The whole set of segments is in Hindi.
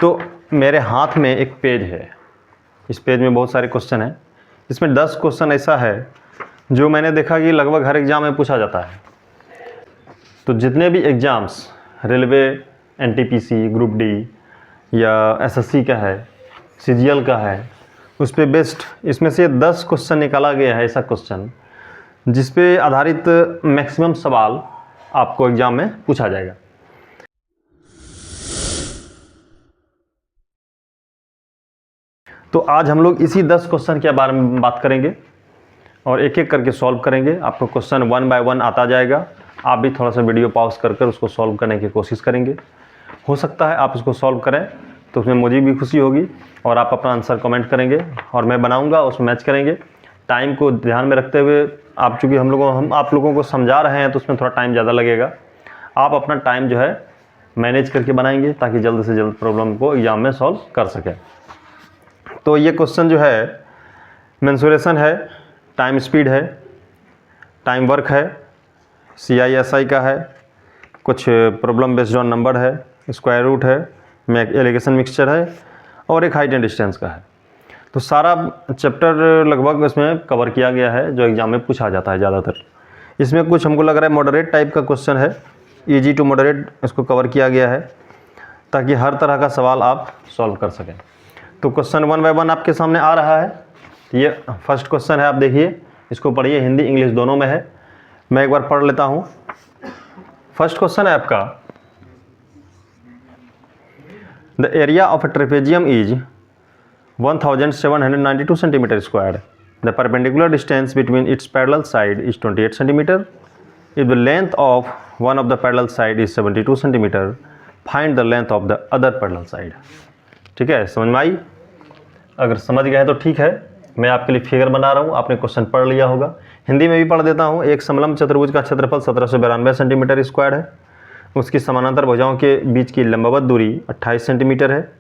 तो मेरे हाथ में एक पेज है, इस पेज में बहुत सारे क्वेश्चन हैं। इसमें 10 क्वेश्चन ऐसा है जो मैंने देखा कि लगभग हर एग्ज़ाम में पूछा जाता है। तो जितने भी exams railway, NTPC, group D या एसएससी का है, सीजीएल का है, उस पे बेस्ट इसमें से 10 क्वेश्चन निकाला गया है, ऐसा क्वेश्चन जिस पे आधारित मैक्सिमम सवाल आपको एग्ज़ाम में पूछा जाएगा। तो आज हम लोग इसी 10 क्वेश्चन के बारे में बात करेंगे और एक एक करके सॉल्व करेंगे। आपको क्वेश्चन 1 बाय 1 आता जाएगा। आप भी थोड़ा सा वीडियो पॉज कर उसको सॉल्व करने की कोशिश करेंगे। हो सकता है आप इसको सॉल्व करें तो उसमें मुझे भी खुशी होगी और आप अपना आंसर कमेंट करेंगे और मैं बनाऊंगा, उसमें मैच करेंगे। टाइम को ध्यान में रखते हुए आप चूँकि हम आप लोगों को समझा रहे हैं तो उसमें थोड़ा टाइम ज़्यादा लगेगा। आप अपना टाइम जो है मैनेज करके बनाएंगे ताकि जल्द से जल्द प्रॉब्लम को एग्ज़ाम में सॉल्व कर सकें। तो ये क्वेश्चन जो है मेंसुरेशन है, टाइम स्पीड है, टाइम वर्क है, CISI का है, कुछ प्रॉब्लम बेस्ड ऑन नंबर है, स्क्वायर रूट है, एलिगेशन मिक्सचर है और एक हाइट एंड डिस्टेंस का है। तो सारा चैप्टर लगभग इसमें कवर किया गया है जो एग्ज़ाम में पूछा जाता है ज़्यादातर। इसमें कुछ हमको लग रहा है मॉडरेट टाइप का क्वेश्चन है, ईजी टू मॉडरेट इसको कवर किया गया है ताकि हर तरह का सवाल आप सॉल्व कर सकें। तो क्वेश्चन 1 बाय 1 आपके सामने आ रहा है। ये फर्स्ट क्वेश्चन है, आप देखिए, इसको पढ़िए, हिंदी इंग्लिश दोनों में है। मैं एक बार पढ़ लेता हूँ। फर्स्ट क्वेश्चन है आपका, the area of a trapezium is 1792 centimetre square. The perpendicular distance between its parallel side is 28 centimetre. If the length of one of the parallel side is 72 centimetre, find the length of the other parallel side. ठीक है, समझ में आई? अगर समझ गए तो ठीक है, मैं आपके लिए फिगर बना रहा हूँ, आपने क्वेश्चन पढ़ लिया होगा। हिंदी में भी पढ़ देता हूँ। एक समलंब चतुर्भुज का क्षेत्रफल 1792 सेंटीमीटर स्क्वायर है। उसकी समानांतर भुजाओं के बीच की लंबवत दूरी 28 सेंटीमीटर है।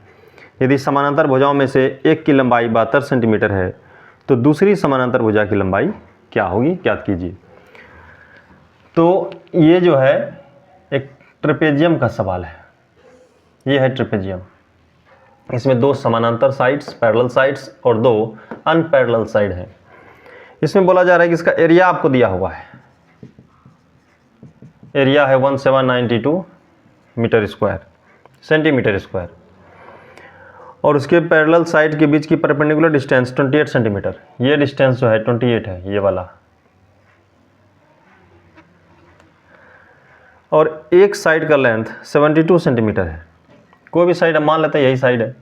यदि समानांतर भुजाओं में से एक की लंबाई 72 सेंटीमीटर है तो दूसरी समानांतर भुजा की लंबाई क्या होगी, ज्ञात कीजिए। तो ये जो है एक ट्रेपेजियम का सवाल है। ये है ट्रेपेजियम। इसमें 2 समानांतर साइड्स, पैरेलल साइड्स और 2 अनपैरेलल साइड हैं। इसमें बोला जा रहा है कि इसका एरिया आपको दिया हुआ है। एरिया है 1792 मीटर स्क्वायर, सेंटीमीटर स्क्वायर, और उसके पैरेलल साइड के बीच की परपेंडिकुलर डिस्टेंस 28 सेंटीमीटर। ये डिस्टेंस जो है 28 है, ये वाला। और एक साइड का लेंथ 72 सेंटीमीटर है। कोई भी साइड हम मान लेते हैं यही साइड है।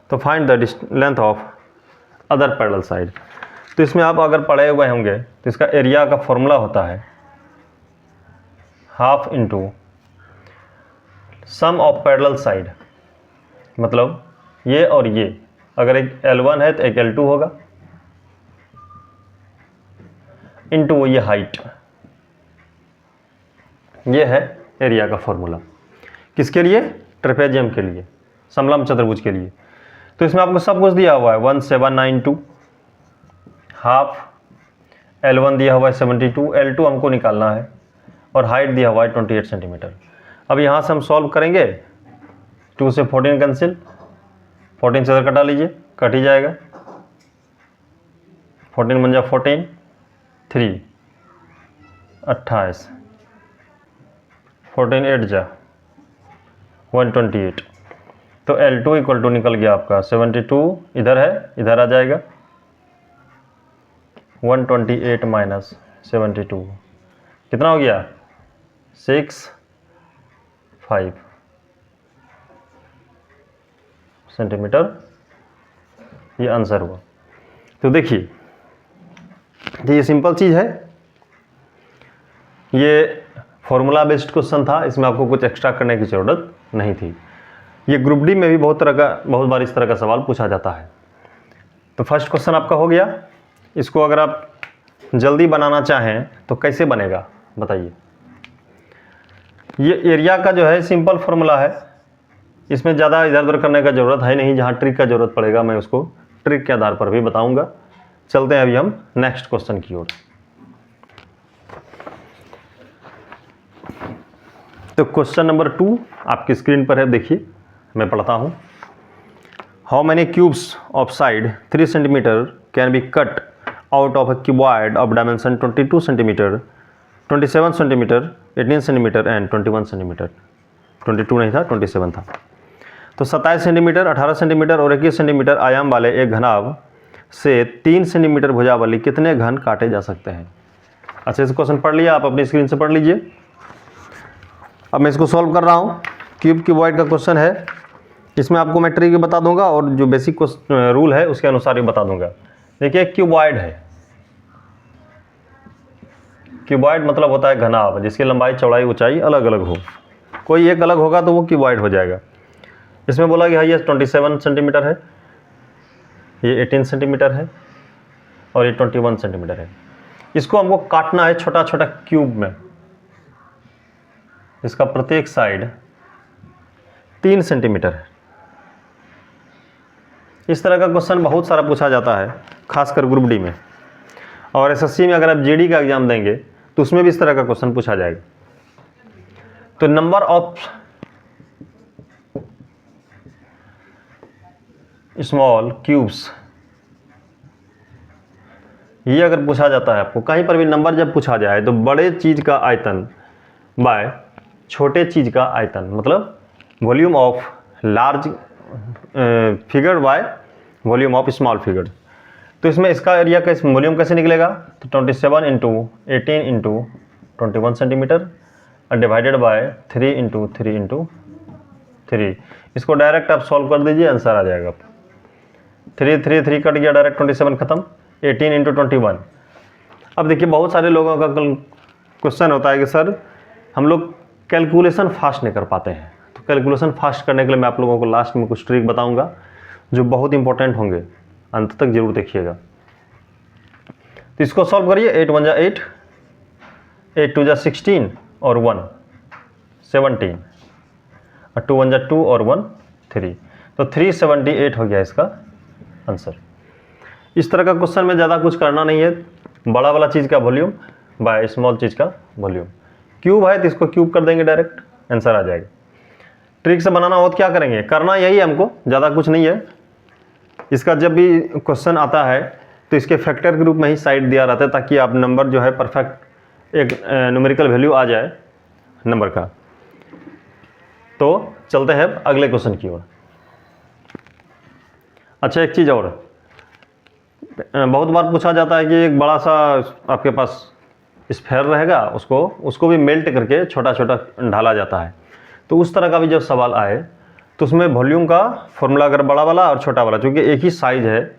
तो find the length of other parallel side. तो इसमें आप अगर पढ़े हुए होंगे तो इसका एरिया का फॉर्मूला होता है half into sum of parallel side. मतलब ये और ये, अगर एक L1 है तो एक L2 होगा, इंटू ये हाइट। ये है एरिया का फॉर्मूला। किसके लिए? ट्रेपेजियम के लिए, समलंब चतुर्भुज के लिए। तो इसमें आपको सब कुछ दिया हुआ है। 1792 हाफ, L1 दिया हुआ है 72, L2 हमको निकालना है और हाइट दिया हुआ है 28 सेंटीमीटर। अब यहाँ से हम सॉल्व करेंगे। 2 से 14 कैंसिल, 14 से कटा लीजिए, कट ही जाएगा। 14 बन जा 14, 3 28, 14 8 जा 128। तो L2 इक्वल टू निकल गया आपका 72, इधर है, इधर आ जाएगा 128 माइनस 72 कितना हो गया? 65 सेंटीमीटर। ये आंसर हुआ। तो देखिए, तो ये सिंपल चीज़ है। ये फॉर्मूला बेस्ड क्वेश्चन था, इसमें आपको कुछ एक्स्ट्रा करने की ज़रूरत नहीं थी। ये ग्रुप डी में भी बहुत बार इस तरह का सवाल पूछा जाता है। तो फर्स्ट क्वेश्चन आपका हो गया। इसको अगर आप जल्दी बनाना चाहें तो कैसे बनेगा बताइए। ये एरिया का जो है सिंपल फॉर्मूला है, इसमें ज़्यादा इधर उधर करने का ज़रूरत है नहीं। जहाँ ट्रिक का ज़रूरत पड़ेगा मैं उसको ट्रिक के आधार पर भी बताऊंगा। चलते हैं अभी हम नेक्स्ट क्वेश्चन की ओर। तो क्वेश्चन नंबर 2 आपकी स्क्रीन पर है, देखिए मैं पढ़ता हूँ। How many cubes of side 3 centimetre can be cut out of a cuboid of dimension 22 centimetre, 27 centimetre, 18 centimetre and 21 centimetre. 22 नहीं था, 27 था। तो 27 सेंटीमीटर, 18 सेंटीमीटर और 21 सेंटीमीटर आयाम वाले एक घनाभ से 3 सेंटीमीटर भुजा वाली कितने घन काटे जा सकते हैं। अच्छे से क्वेश्चन पढ़ लिया, आप अपनी स्क्रीन से पढ़ लीजिए। अब मैं इसको सॉल्व कर रहा हूँ। क्यूबॉइड का क्वेश्चन है, इसमें आपको मैं ट्रिक बता दूंगा और जो बेसिक रूल है उसके अनुसार ही बता दूंगा। देखिए क्यूबॉइड है, क्यूबॉइड मतलब होता है घनाभ जिसकी लंबाई चौड़ाई ऊंचाई अलग अलग हो। कोई एक अलग होगा तो वो क्यूबॉइड हो जाएगा। इसमें बोला कि हाँ ये 27 सेंटीमीटर है, ये 18 सेंटीमीटर है और ये 21 सेंटीमीटर है। इसको हमको काटना है छोटा छोटा क्यूब में। इसका प्रत्येक साइड 3 सेंटीमीटर है। इस तरह का क्वेश्चन बहुत सारा पूछा जाता है, खासकर ग्रुप डी में। और एसएससी में अगर आप जेडी का एग्जाम देंगे तो उसमें भी इस तरह का क्वेश्चन पूछा जाएगा। तो नंबर ऑफ स्मॉल क्यूब्स, ये अगर पूछा जाता है आपको कहीं पर भी नंबर जब पूछा जाए तो बड़े चीज का आयतन बाय छोटे चीज का आयतन, मतलब volume of large figure by volume of small figure. तो इसमें इसका एरिया का वॉल्यूम कैसे निकलेगा, तो 27 into 18 into 21 centimetre divided by 3 into 3 into 3। इसको डायरेक्ट आप सॉल्व कर दीजिए, आंसर आ जाएगा। 3 3 3 कट गया, डायरेक्ट 27 खत्म, 18 इंटू 21। अब देखिए बहुत सारे लोगों का क्वेश्चन होता है कि सर हम लोग कैलकुलेशन फास्ट नहीं कर पाते हैं। तो कैलकुलेशन फास्ट करने के लिए मैं आप लोगों को लास्ट में कुछ ट्रिक बताऊंगा जो बहुत इंपॉर्टेंट होंगे, अंत तक जरूर देखिएगा। तो इसको सॉल्व करिए। 8 1 जा 8, 8 2 जा 16 और 1 17 और 2 1 जा 2 और 1 3। तो 378 हो गया इसका आंसर। इस तरह का क्वेश्चन में ज़्यादा कुछ करना नहीं है, बड़ा वाला चीज़ का वॉल्यूम बाय स्मॉल चीज़ का वॉल्यूम। क्यूब है तो इसको क्यूब कर देंगे, डायरेक्ट आंसर आ जाएगा। ट्रिक से बनाना हो तो क्या करेंगे, करना यही है हमको, ज़्यादा कुछ नहीं है। इसका जब भी क्वेश्चन आता है तो इसके फैक्टर के रूप में ही साइड दिया रहता है ताकि आप नंबर जो है परफेक्ट एक न्यूमेरिकल वैल्यू आ जाए नंबर का। तो चलते हैं अगले क्वेश्चन की ओर। अच्छा एक चीज़ और, बहुत बार पूछा जाता है कि एक बड़ा सा आपके पास स्फेयर रहेगा, उसको भी मेल्ट करके छोटा छोटा ढाला जाता है। तो उस तरह का भी जब सवाल आए तो उसमें वॉल्यूम का फॉर्मूला अगर बड़ा वाला और छोटा वाला, क्योंकि एक ही साइज है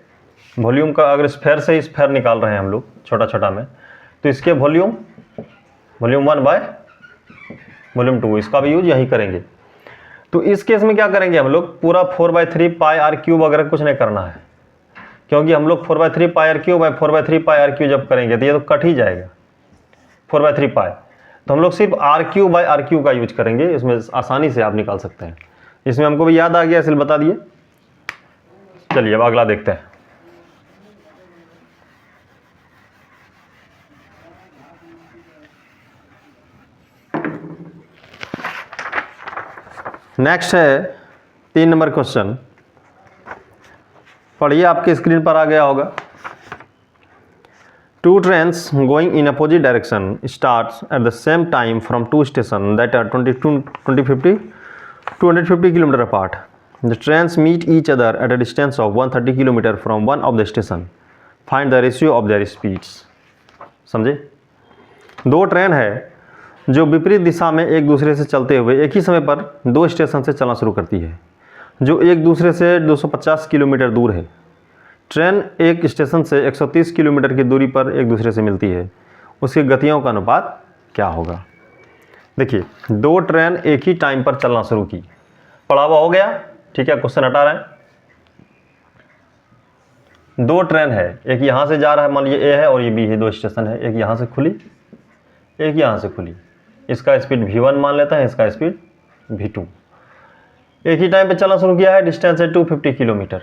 वॉल्यूम का, अगर स्फेयर से ही स्फेयर निकाल रहे हैं हम लोग छोटा छोटा में, तो इसके वॉल्यूम 1 बाय वॉल्यूम 2, इसका भी यूज यही करेंगे। तो इस केस में क्या करेंगे हम लोग, पूरा 4/3 पाई आर क्यूब वगैरह कुछ नहीं करना है, क्योंकि हम लोग 4/3 pi r cube by 4/3 pi r cube जब करेंगे तो ये तो कट ही जाएगा 4/3 पाई। तो हम लोग सिर्फ R cube by R cube का यूज करेंगे, इसमें आसानी से आप निकाल सकते हैं। इसमें हमको भी याद आ गया इसलिए बता दिए। चलिए अब अगला देखते हैं। नेक्स्ट है 3 नंबर क्वेश्चन, पढ़िए, आपके स्क्रीन पर आ गया होगा। 2 trains going in opposite direction starts at the same time from 2 stations that are 250 km apart. The trains meet each other at a distance of 130 km from one of the station. Find the ratio of their speeds. समझे? 2 ट्रेन है जो विपरीत दिशा में एक दूसरे से चलते हुए एक ही समय पर 2 स्टेशन से चलना शुरू करती है, जो एक दूसरे से 250 किलोमीटर दूर है। ट्रेन एक स्टेशन से 130 किलोमीटर की दूरी पर एक दूसरे से मिलती है, उसकी गतियों का अनुपात क्या होगा। देखिए 2 ट्रेन एक ही टाइम पर चलना शुरू की, पढ़ा हुआ हो गया, ठीक है, क्वेश्चन हटा रहे हैं। 2 ट्रेन है, एक यहाँ से जा रहा है, मान लीजिए ए है और ये बी है, 2 स्टेशन है, एक यहाँ से खुली एक यहाँ से खुली। इसका स्पीड v1 मान लेता है, इसका स्पीड v2। एक ही टाइम पे चलना शुरू किया है, डिस्टेंस है 250 किलोमीटर,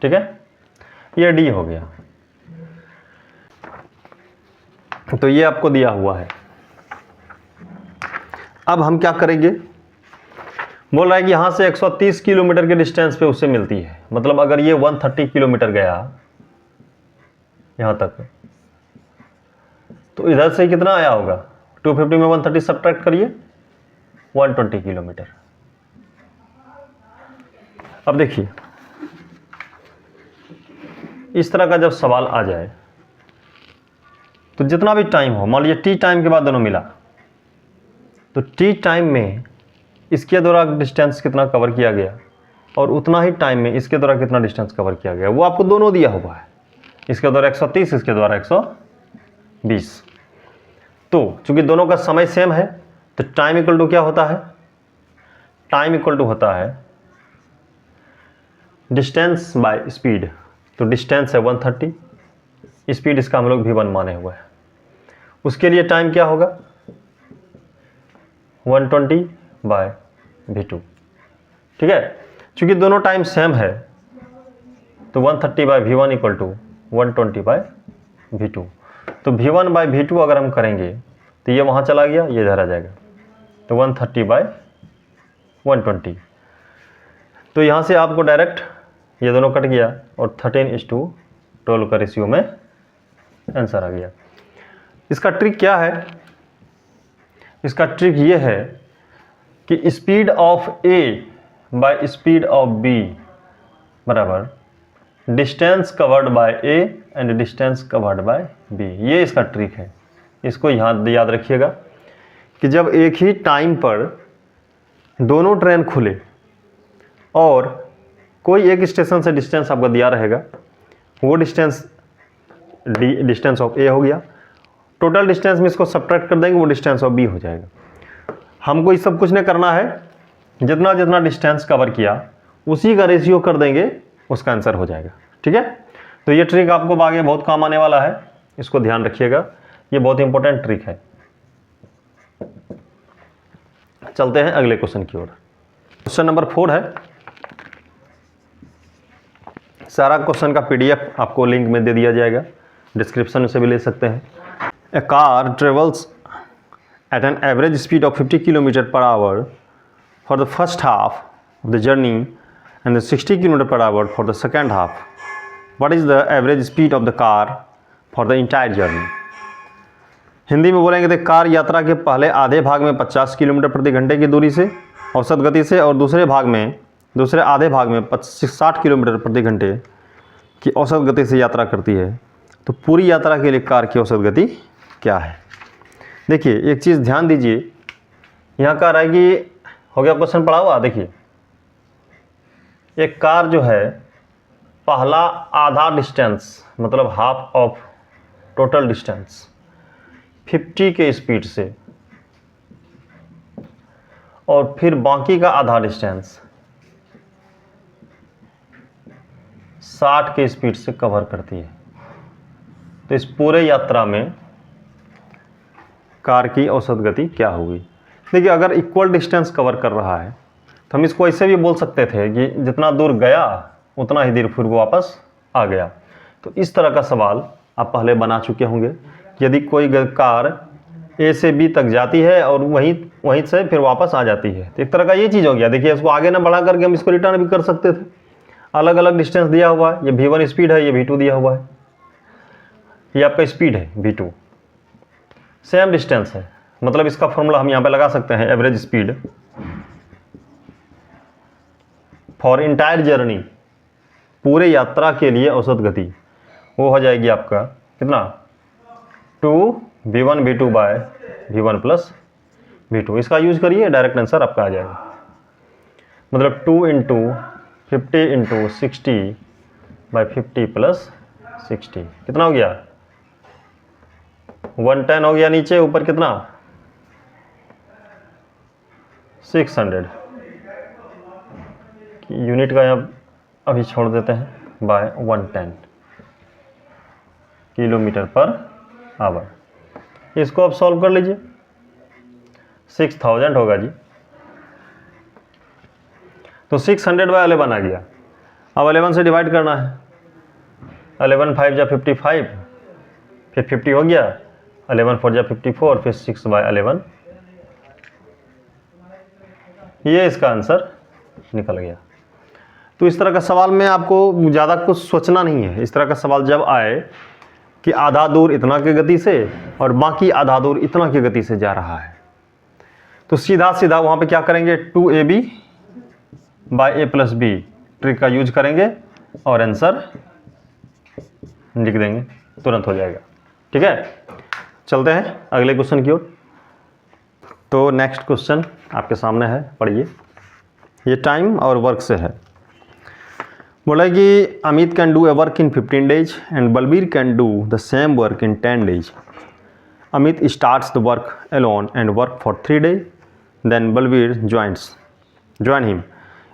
ठीक है, ये डी हो गया। तो ये आपको दिया हुआ है। अब हम क्या करेंगे, बोल रहा है कि यहाँ से 130 किलोमीटर के डिस्टेंस पे उससे मिलती है। मतलब अगर ये 130 किलोमीटर गया यहाँ तक, तो इधर से कितना आया होगा, 250 में 130 सब्ट्रैक्ट करिए, 120 किलोमीटर। अब देखिए, इस तरह का जब सवाल आ जाए तो जितना भी टाइम हो, मान लीजिए टी टाइम के बाद दोनों मिला, तो टी टाइम में इसके द्वारा डिस्टेंस कितना कवर किया गया और उतना ही टाइम में इसके द्वारा कितना डिस्टेंस कवर किया गया, वो आपको दोनों दिया हुआ है। इसके द्वारा 130, इसके द्वारा 120। तो चूंकि दोनों का समय सेम है तो टाइम इक्वल टू क्या होता है, टाइम इक्वल टू होता है डिस्टेंस बाय स्पीड। तो डिस्टेंस है 130, स्पीड इसका हम लोग v1 माने हुए हैं। उसके लिए टाइम क्या होगा, 120 बाय v2। ठीक है, चूंकि दोनों टाइम सेम है तो 130 bye v1 equal to 120 bye v2। तो v1 बाय v2 अगर हम करेंगे तो ये वहाँ चला गया, ये इधर आ जाएगा, तो 130 बाय 120। तो यहाँ से आपको डायरेक्ट ये दोनों कट गया और 13:12 का रेशियो में आंसर आ गया। इसका ट्रिक क्या है, इसका ट्रिक ये है कि speed of A by speed of B बराबर distance covered by A and distance covered by B. ये इसका ट्रिक है। इसको यहाँ याद रखिएगा कि जब एक ही टाइम पर दोनों ट्रेन खुले और कोई एक स्टेशन से डिस्टेंस आपका दिया रहेगा, वो डिस्टेंस डिस्टेंस ऑफ ए हो गया, टोटल डिस्टेंस में इसको सब्ट्रैक्ट कर देंगे, वो डिस्टेंस ऑफ बी हो जाएगा। हमको ये सब कुछ नहीं करना है, जितना जितना डिस्टेंस कवर किया उसी का रेशियो कर देंगे, उसका आंसर हो जाएगा। ठीक है, तो ये ट्रिक आपको आगे बहुत काम आने वाला है, इसको ध्यान रखिएगा, ये बहुत इंपॉर्टेंट ट्रिक है। चलते हैं अगले क्वेश्चन की ओर। क्वेश्चन नंबर 4 है। सारा क्वेश्चन का पीडीएफ आपको लिंक में दे दिया जाएगा, डिस्क्रिप्शन से भी ले सकते हैं। A car travels at an average speed of 50 kilometre per hour for the first half of the journey and 60 kilometre per hour for the second half. What is the average speed of the car for the entire journey. Hindi में बोलेंगे तो कार यात्रा के पहले आधे भाग में 50 किलोमीटर प्रति घंटे की दूरी से औसत गति से और दूसरे आधे भाग में 60 किलोमीटर प्रति घंटे की औसत गति से यात्रा करती है, तो पूरी यात्रा के लिए कार की औसत गति क्या है। देखिए एक चीज़ ध्यान दीजिए, यहाँ कह रहा है कि हो गया क्वेश्चन पढ़ा हुआ। देखिए एक कार जो है पहला आधा डिस्टेंस मतलब हाफ ऑफ टोटल डिस्टेंस 50 के स्पीड से और फिर बाकी का आधा डिस्टेंस 60 के स्पीड से कवर करती है। तो इस पूरे यात्रा में कार की औसत गति क्या होगी। देखिए अगर इक्वल डिस्टेंस कवर कर रहा है तो हम इसको ऐसे भी बोल सकते थे कि जितना दूर गया उतना ही देर फिर वो वापस आ गया। तो इस तरह का सवाल आप पहले बना चुके होंगे। यदि कोई कार ए से बी तक जाती है और वहीं से फिर वापस आ जाती है, तो एक तरह का ये चीज़ हो गया। देखिए इसको आगे ना बढ़ा करके हम इसको रिटर्न भी कर सकते थे। अलग अलग डिस्टेंस दिया हुआ है, ये v1 स्पीड है, ये v2 दिया हुआ है, ये आपका स्पीड है v2, सेम डिस्टेंस है। मतलब इसका फॉर्मूला हम यहाँ पे लगा सकते हैं, average speed for entire journey, पूरे यात्रा के लिए औसत गति वो हो जाएगी आपका कितना 2v1 v2 bye v1 plus v2। इसका यूज करिए, डायरेक्ट आंसर आपका आ जाएगा। मतलब 2 इंटू 50 इंटू 60 बाई 50 प्लस 60 कितना हो गया 110 हो गया। नीचे ऊपर कितना 600 यूनिट का यहाँ अभी छोड़ देते हैं बाय 110 किलोमीटर पर आवर। इसको आप सॉल्व कर लीजिए, 6000 होगा जी। तो 600 बाय 11 आ गया। अब 11 से डिवाइड करना है, 11 5 जा 55, फिर 50 हो गया, 11 4 जा 54, फिर 6 बाय 11 ये इसका आंसर निकल गया। तो इस तरह का सवाल में आपको ज़्यादा कुछ सोचना नहीं है। इस तरह का सवाल जब आए कि आधा दूर इतना की गति से और बाकी आधा दूर इतना की गति से जा रहा है, तो सीधा सीधा वहाँ पे क्या करेंगे, 2ab by a plus B trick का यूज करेंगे और आंसर लिख देंगे, तुरंत हो जाएगा। ठीक है, चलते हैं अगले क्वेश्चन की ओर। तो नेक्स्ट क्वेश्चन आपके सामने है, पढ़िए। ये टाइम और वर्क से है। बोला कि Amit can do a work in 15 days and Balbir can do the same work in 10 days। Amit starts the work alone and work for 3 days, then Balbir join him.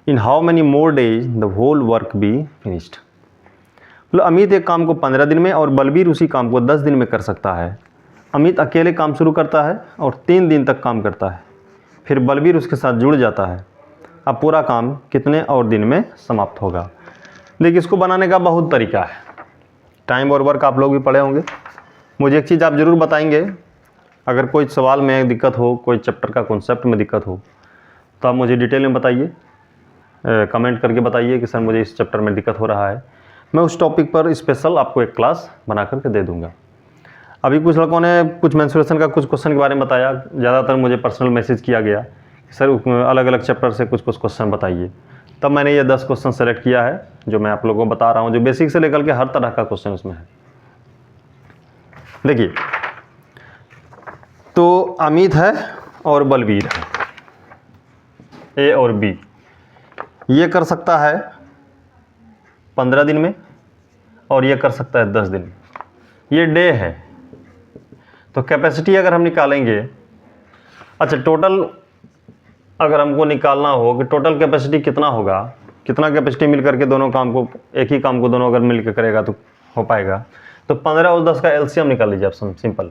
In how many more days the whole work be finished. मतलब अमित एक काम को 15 दिन में और बलबीर उसी काम को 10 दिन में कर सकता है। अमित अकेले काम शुरू करता है और 3 दिन तक काम करता है, फिर बलबीर उसके साथ जुड़ जाता है। अब पूरा काम कितने और दिन में समाप्त होगा। देखिए, इसको बनाने का बहुत तरीका है। टाइम और वर्क आप लोग भी पढ़े होंगे। मुझे एक चीज़ आप ज़रूर बताएंगे, अगर कोई सवाल में दिक्कत हो, कोई चैप्टर का कॉन्सेप्ट में दिक्कत हो, तो आप मुझे डिटेल में बताइए, कमेंट करके बताइए कि सर मुझे इस चैप्टर में दिक्कत हो रहा है। मैं उस टॉपिक पर स्पेशल आपको एक क्लास बना करके दे दूँगा। अभी कुछ लोगों ने कुछ मेंसुरेशन का कुछ क्वेश्चन के बारे में बताया। ज़्यादातर मुझे पर्सनल मैसेज किया गया, सर अलग अलग चैप्टर से कुछ कुछ क्वेश्चन बताइए। तब मैंने ये 10 क्वेश्चन सेलेक्ट किया है जो मैं आप लोगों को बता रहा हूँ, जो बेसिक से लेकर के हर तरह का क्वेश्चन उसमें है। देखिए, तो अमित है और बलबीर है, ए और बी। ये कर सकता है 15 दिन में और ये कर सकता है 10 दिन में। ये डे है, तो कैपेसिटी अगर हम निकालेंगे, अच्छा टोटल अगर हमको निकालना हो कि टोटल कैपेसिटी कितना होगा, कितना कैपेसिटी मिल करके दोनों काम को, एक ही काम को दोनों अगर मिल के करेगा तो हो पाएगा। तो 15 और 10 का एलसीएम निकाल लीजिए आप, सिंपल।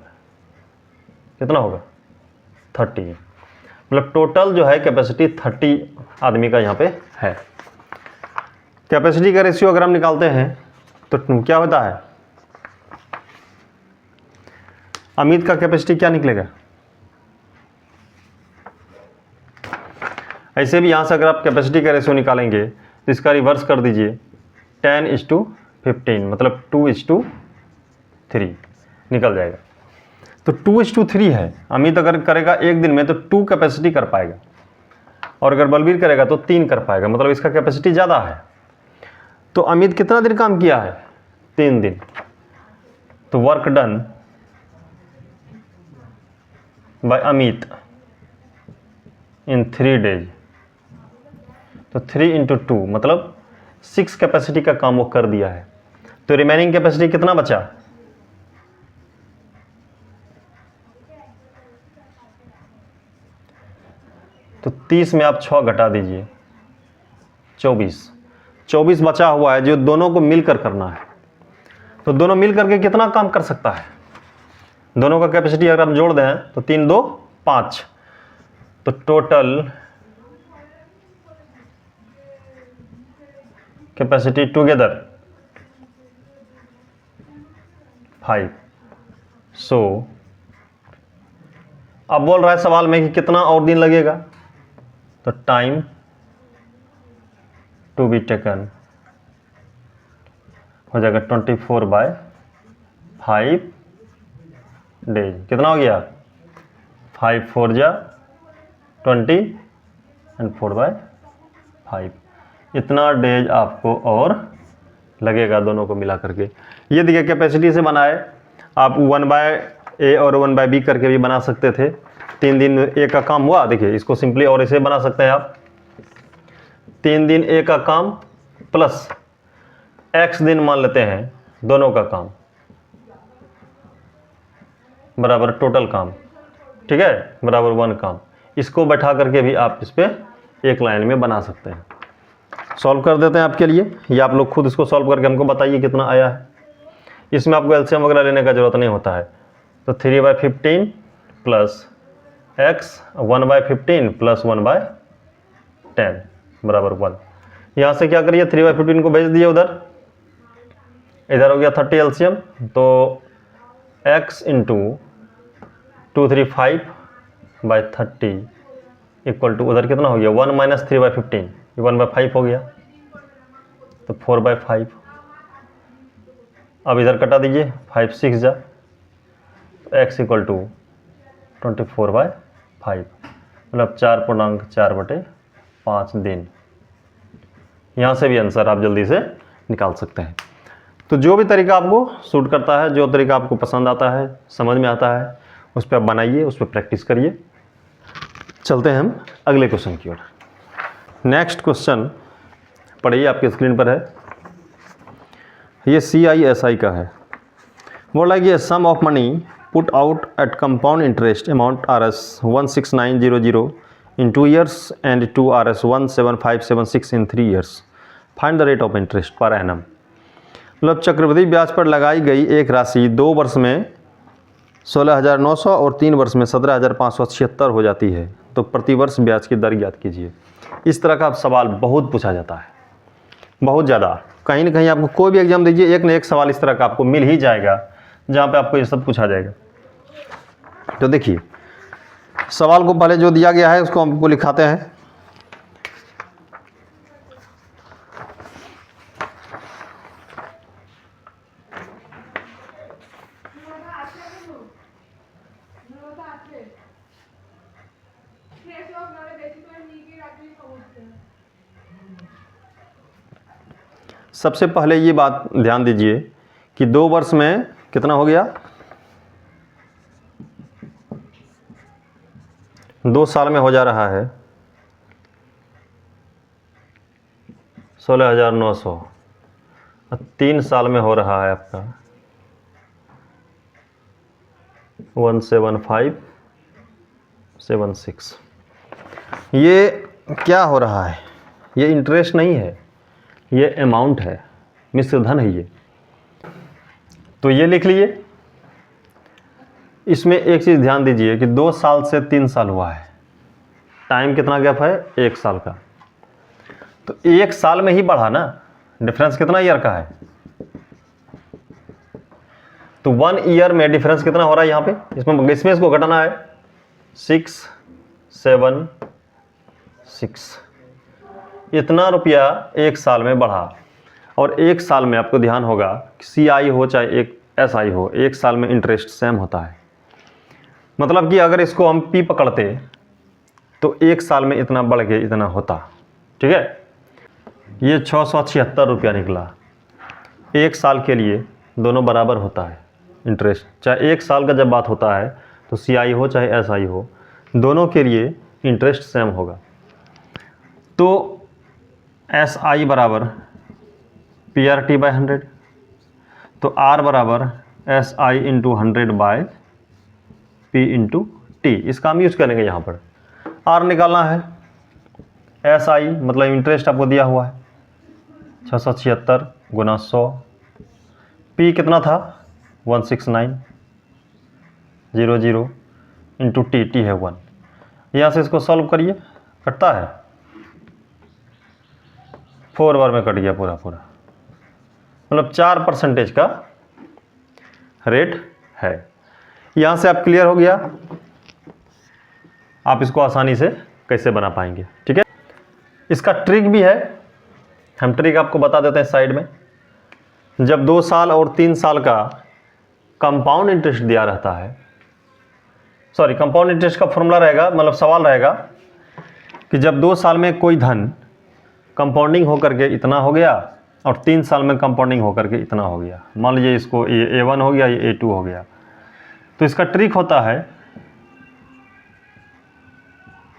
कितना होगा, 30। मतलब टोटल जो है कैपेसिटी 30 आदमी का यहाँ पे है। कैपेसिटी का रेशियो अगर हम निकालते हैं तो क्या होता है, अमित का कैपेसिटी क्या निकलेगा। ऐसे भी यहाँ से अगर आप कैपेसिटी का रेशियो निकालेंगे तो इसका रिवर्स कर दीजिए, 10:15, मतलब 2:3 निकल जाएगा। तो 2:3 है। अमित अगर करेगा एक दिन में तो 2 कैपेसिटी कर पाएगा, और अगर बलबीर करेगा तो 3 कर पाएगा, मतलब इसका कैपेसिटी ज़्यादा है। तो अमित कितना दिन काम किया है, 3 दिन। तो work done by Amit in 3 days, तो 3 × 2 मतलब 6 कैपेसिटी का काम वो कर दिया है। तो रिमेनिंग कैपेसिटी कितना बचा, तो 30 में आप 6 घटा दीजिए, 24 बचा हुआ है जो दोनों को मिलकर करना है। तो दोनों मिल करके कितना काम कर सकता है, दोनों का कैपेसिटी अगर हम जोड़ दें तो 3 2 5, तो टोटल कैपेसिटी टुगेदर 5। सो अब बोल रहा है सवाल में कि कितना और दिन लगेगा, तो टाइम टू बी टेकन हो जाएगा 24/5 डेज। कितना हो गया, 5 4 जा 20 एंड 4/5। इतना डेज आपको और लगेगा दोनों को मिला करके। ये देखिए कैपेसिटी से बनाए, आप 1/A और 1/B करके भी बना सकते थे। 3 दिन ए का काम हुआ, देखिए इसको सिंपली और ऐसे बना सकते हैं आप, 3 दिन ए का काम प्लस x दिन मान लेते हैं दोनों का काम बराबर टोटल काम, ठीक है, बराबर 1 काम। इसको बैठा करके भी आप इस पर एक लाइन में बना सकते हैं। सॉल्व कर देते हैं आपके लिए, या आप लोग खुद इसको सॉल्व करके हमको बताइए कितना आया है। इसमें आपको एलसीएम वगैरह लेने का जरूरत नहीं होता है। तो 3/15 प्लस x 1/15 प्लस 1/10 बराबर 1। यहाँ से क्या करिए, 3/15 को भेज दिए उधर, इधर हो गया 30 एलसीएम, तो x × 235/30 इक्वल टू उधर कितना हो गया 1 माइनस 3/15, ये 1/5 हो गया, तो 4/5। अब इधर कटा दीजिए, 5 6 जा, x इक्वल टू 24/5, मतलब 4.4/5 दिन। यहाँ से भी आंसर आप जल्दी से निकाल सकते हैं। तो जो भी तरीका आपको सूट करता है, जो तरीका आपको पसंद आता है, समझ में आता है, उस पर आप बनाइए, उस पर प्रैक्टिस करिए। चलते हैं हम अगले क्वेश्चन की ओर। नेक्स्ट क्वेश्चन पढ़िए, आपके स्क्रीन पर है। ये CISI का है। बोला कि sum of money put out at compound interest amount Rs 16900 in 2 years and to Rs 17576 in 3 years. Find the rate of interest per annum. मतलब चक्रवृद्धि ब्याज पर लगाई गई एक राशि 2 वर्ष में 16,900 और 3 वर्ष में 17,576 हो जाती है, तो प्रतिवर्ष ब्याज की दर ज्ञात कीजिए। इस तरह का सवाल बहुत पूछा जाता है, बहुत ज़्यादा। कहीं ना कहीं आपको कोई भी एग्जाम दीजिए, एक न एक सवाल इस तरह का आपको मिल ही जाएगा जहाँ पे आपको ये सब पूछा जाएगा। तो देखिए, सवाल को पहले जो दिया गया है उसको हमको लिखाते हैं। सबसे पहले ये बात ध्यान दीजिए कि 2 वर्ष में कितना हो गया, 2 साल में हो जा रहा है 16,900 और 3 साल में हो रहा है आपका 17576। ये क्या हो रहा है? ये इंटरेस्ट नहीं है, ये अमाउंट है, मिश्र धन है ये। तो ये लिख लिए। इसमें एक चीज़ ध्यान दीजिए कि 2 साल से 3 साल हुआ है, टाइम कितना गैप है, 1 साल का। तो 1 साल में ही बढ़ा ना, डिफरेंस कितना ईयर का है, तो 1 ईयर में डिफरेंस कितना हो रहा है यहाँ पे, इसमें इसको घटाना है 6 7 6। इतना रुपया 1 साल में बढ़ा। और 1 साल में आपको ध्यान होगा CI हो चाहे एक SI हो, 1 साल में इंटरेस्ट सेम होता है। मतलब कि अगर इसको हम P पकड़ते तो 1 साल में इतना बढ़ के इतना होता। ठीक है, ये 676 रुपया निकला। 1 साल के लिए दोनों बराबर होता है इंटरेस्ट, चाहे 1 साल का जब बात होता है तो CI हो चाहे SI हो, दोनों के लिए इंटरेस्ट सेम होगा। तो SI बराबर PRT/100, तो R बराबर SI into 100/P into T। इसका हम यूज़ करेंगे यहाँ पर। R निकालना है, SI मतलब इंटरेस्ट आपको दिया हुआ है 676 गुना 100, P कितना था 16900 इंटू T है 1। यहाँ से इसको सॉल्व करिए, कटता है 4 बार में कट गया पूरा, मतलब 4% का रेट है। यहाँ से आप क्लियर हो गया, आप इसको आसानी से कैसे बना पाएंगे। ठीक है, इसका ट्रिक भी है, हम ट्रिक आपको बता देते हैं साइड में। जब 2 साल और 3 साल का कंपाउंड इंटरेस्ट दिया रहता है, सॉरी कंपाउंड इंटरेस्ट का फॉर्मूला रहेगा, मतलब सवाल रहेगा कि जब 2 साल में कोई धन कंपाउंडिंग होकर के इतना हो गया और 3 साल में कंपाउंडिंग होकर के इतना हो गया, मान लीजिए इसको ये A1 हो गया, ये A2 हो गया, तो इसका ट्रिक होता है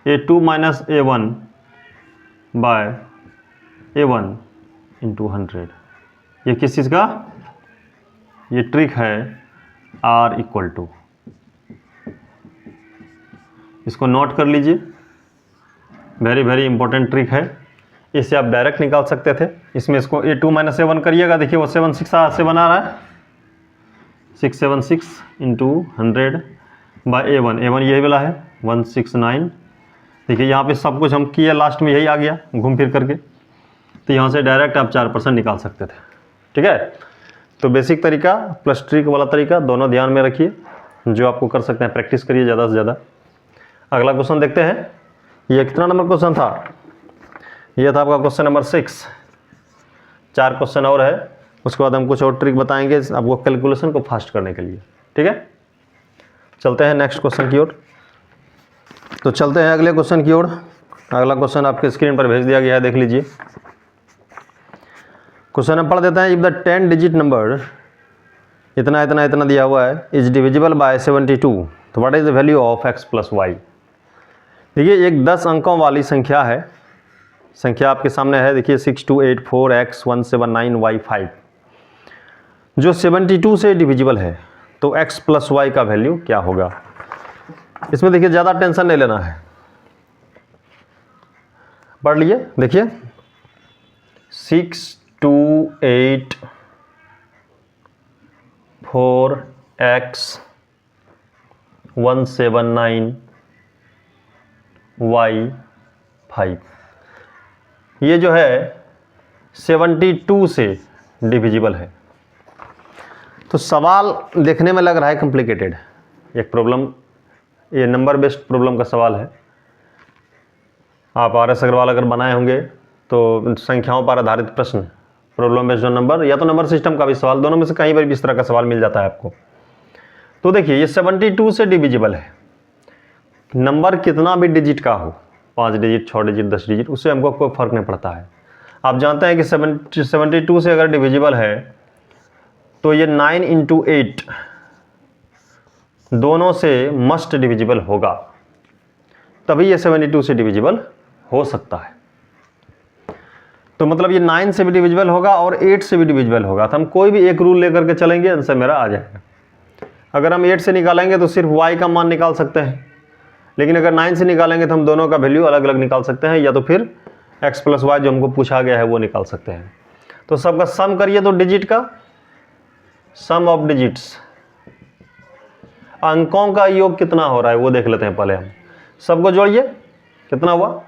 A2 माइनस A1/A1 इंटू 100। ये किस चीज़ का, ये ट्रिक है R इक्वल टू, इसको नोट कर लीजिए, वेरी वेरी इंपॉर्टेंट ट्रिक है। इसे आप डायरेक्ट निकाल सकते थे, इसमें इसको A2 माइनस A1 करिएगा, देखिए वो 7 आ रहा है, 676 इंटू 100/A1, A1 यही वाला है 169। देखिए यहाँ पे सब कुछ हम किए, लास्ट में यही आ गया घूम फिर करके, तो यहाँ से डायरेक्ट आप 4% निकाल सकते थे। ठीक है, तो बेसिक तरीका प्लस ट्रिक वाला तरीका दोनों ध्यान में रखिए, जो आपको कर सकते हैं प्रैक्टिस करिए ज़्यादा से ज़्यादा। अगला क्वेश्चन देखते हैं। ये कितना नंबर क्वेश्चन था? ये था आपका क्वेश्चन नंबर 6। 4 क्वेश्चन और है, उसके बाद हम कुछ और ट्रिक बताएंगे आपको कैलकुलेशन को फास्ट करने के लिए। ठीक है, चलते हैं नेक्स्ट क्वेश्चन की ओर। तो चलते हैं अगले क्वेश्चन की ओर। अगला क्वेश्चन आपके स्क्रीन पर भेज दिया गया है, देख लीजिए। क्वेश्चन हम पढ़ देते हैं। इफ द 10 डिजिट नंबर इतना इतना इतना दिया हुआ है इज डिविजिबल बाय 72, तो what is the value of x plus Y. देखिए एक 10 अंकों वाली संख्या है, संख्या आपके सामने है, देखिए 6284x179y5 जो 72 से डिविजिबल है, तो x प्लस वाई का वैल्यू क्या होगा। इसमें देखिए ज़्यादा टेंशन नहीं लेना है, पढ़ लिए। देखिए 6284x179y5 ये जो है 72 से डिविजिबल है। तो सवाल देखने में लग रहा है कॉम्प्लिकेटेड, एक प्रॉब्लम, ये नंबर बेस्ड प्रॉब्लम का सवाल है। आप आर एस अग्रवाल अगर बनाए होंगे तो संख्याओं पर आधारित प्रश्न, प्रॉब्लम बेस्ड ऑन नंबर, या तो नंबर सिस्टम का भी सवाल, दोनों में से कहीं पर भी इस तरह का सवाल मिल जाता है आपको। तो देखिए ये 72 से डिविजिबल है, नंबर कितना भी डिजिट का हो, 5 डिजिट 6 डिजिट 10 डिजिट, उससे हमको कोई फर्क नहीं पड़ता है। आप जानते हैं कि 72 से अगर डिविजिबल है तो ये 9 × 8 दोनों से मस्ट डिविजिबल होगा, तभी ये 72 से डिविजिबल हो सकता है। तो मतलब ये 9 से भी डिविजिबल होगा और 8 से भी डिविजिबल होगा। तो हम कोई भी एक रूल लेकर के चलेंगे, आंसर मेरा आ जाएगा। अगर हम 8 से निकालेंगे तो सिर्फ y का मान निकाल सकते हैं, लेकिन अगर 9 से निकालेंगे तो हम दोनों का वैल्यू अलग अलग निकाल सकते हैं, या तो फिर x प्लस वाई जो हमको पूछा गया है वो निकाल सकते हैं। तो सबका सम करिए, तो डिजिट का सम ऑफ डिजिट्स, अंकों का योग कितना हो रहा है वो देख लेते हैं पहले हम। सबको जोड़िए, कितना हुआ,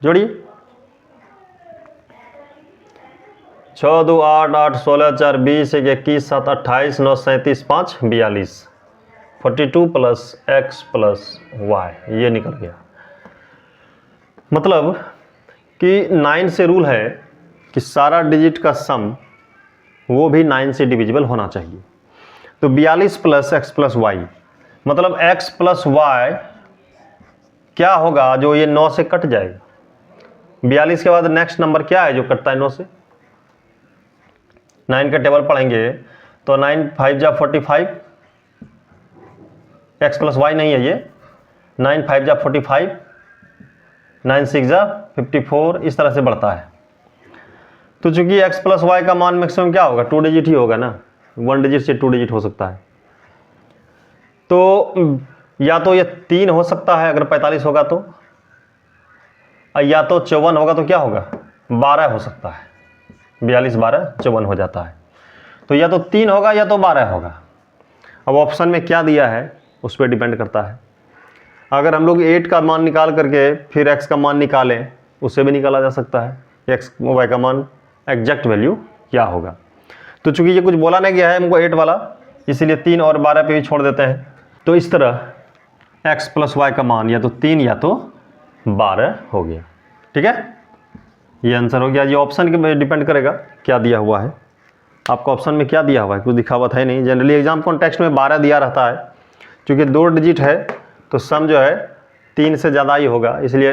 जोड़िए। 6 2 8 8 16 4 20 1 21 7 28 9 37 5 42 42 प्लस x प्लस वाई, ये निकल गया। मतलब कि 9 से रूल है कि सारा डिजिट का सम वो भी 9 से डिविजिबल होना चाहिए। तो 42 प्लस x प्लस वाई, मतलब x प्लस वाई क्या होगा, जो ये 9 से कट जाएगा। 42 के बाद नेक्स्ट नंबर क्या है जो कटता है 9 से, 9 का टेबल पढ़ेंगे तो 9 5 जा 45, x प्लस वाई नहीं है ये, 9 5 जा 45, 9 6 जा 54, इस तरह से बढ़ता है। तो चूंकि x प्लस वाई का मान मैक्सिमम क्या होगा, 2 डिजिट ही होगा ना, 1 डिजिट से 2 डिजिट हो सकता है। तो या तो ये 3 हो सकता है अगर 45 होगा तो, या तो 54 होगा तो क्या होगा, 12 हो सकता है। 42 12 54 हो जाता है। तो या तो 3 होगा या तो 12 होगा। अब ऑप्शन में क्या दिया है उस पर डिपेंड करता है। अगर हम लोग 8 का मान निकाल करके फिर x का मान निकालें, उससे भी निकाला जा सकता है x y का मान एग्जैक्ट वैल्यू क्या होगा। तो चूंकि ये कुछ बोला नहीं गया है हमको 8 वाला, इसीलिए 3 और 12 पे भी छोड़ देते हैं। तो इस तरह x प्लस वाई का मान या तो 3 या तो 12 हो गया। ठीक है, ये आंसर हो गया। ये ऑप्शन के डिपेंड करेगा क्या दिया हुआ है, आपको ऑप्शन में क्या दिया हुआ है, कुछ दिखावत है नहीं। जनरली एग्जाम कॉन्टेक्स्ट में 12 दिया रहता है, क्योंकि 2 डिजिट है तो सम जो है 3 से ज़्यादा ही होगा, इसलिए